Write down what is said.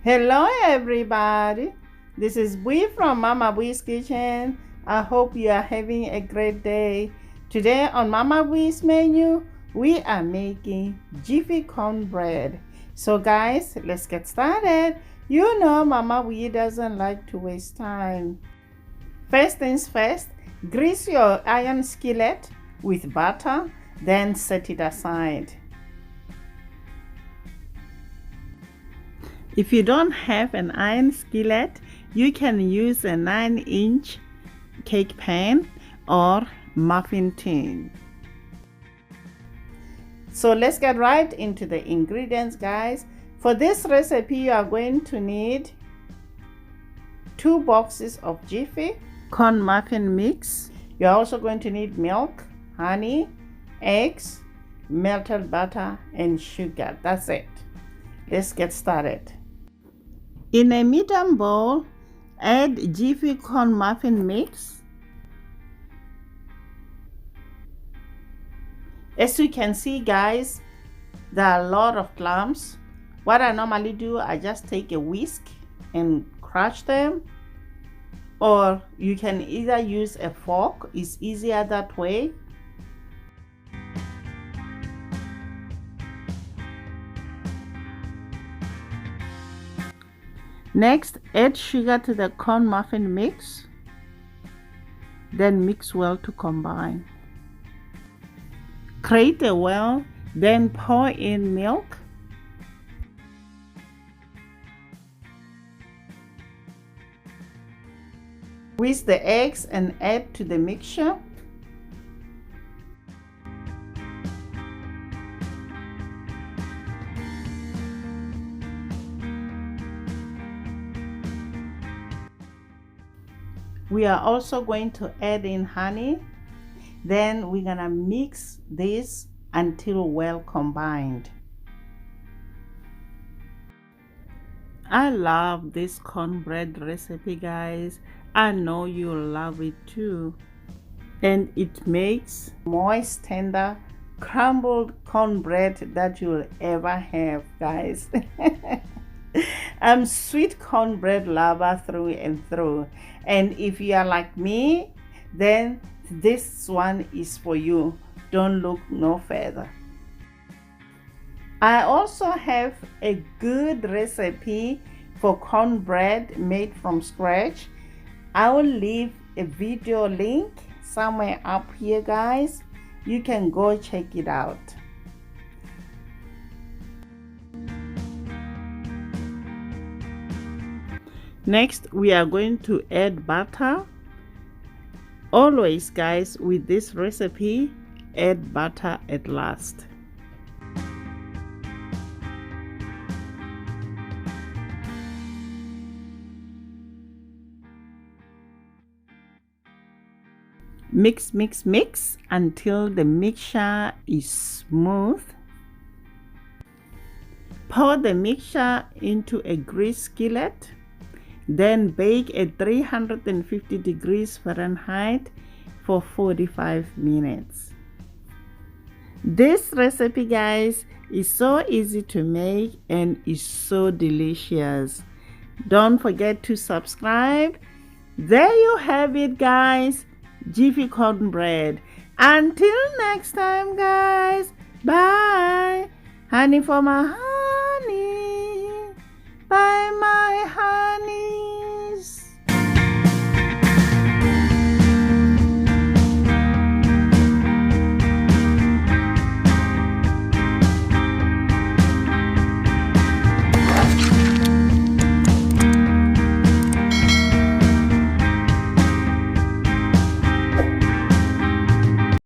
Hello everybody, this is Bui from Mama Bui's Kitchen. I hope you are having a great day. Today on Mama Bui's menu, we are making Jiffy Cornbread. So guys, let's get started. You know Mama Bui doesn't like to waste time. First things first, grease your iron skillet with butter, then set it aside. If you don't have an iron skillet, you can use a 9-inch cake pan or muffin tin. So let's get right into the ingredients, guys. For this recipe, you are going to need 2 boxes of Jiffy corn muffin mix. You're also going to need milk, honey, eggs, melted butter, and sugar. That's it. Let's get started. In a medium bowl, add Jiffy corn muffin mix. As you can see, guys, there are a lot of clumps. What I normally do, I just take a whisk and crush them, or you can either use a fork. It's easier that way. Next, add sugar to the corn muffin mix, then mix well to combine. Create a well, then pour in milk. Whisk the eggs and add to the mixture. We are also going to add in honey. Then we're gonna mix this until well combined. I love this cornbread recipe, guys. I know you'll love it too. And it makes moist, tender, crumbled cornbread that you'll ever have, guys. I'm sweet cornbread lover through and through, and if you are like me, then this one is for you. Don't look no further. I also have a good recipe for cornbread made from scratch. I will leave a video link somewhere up here, guys. You can go check it out. Next, we are going to add butter. Always, guys, with this recipe, add butter at last. Mix, mix, mix until the mixture is smooth. Pour the mixture into a greased skillet. Then bake at 350 degrees Fahrenheit for 45 minutes. This recipe, guys, is so easy to make and is so delicious. Don't forget to subscribe. There you have it, guys. Jiffy cornbread. Until next time, guys. Bye. Honey for my honey. Bye, my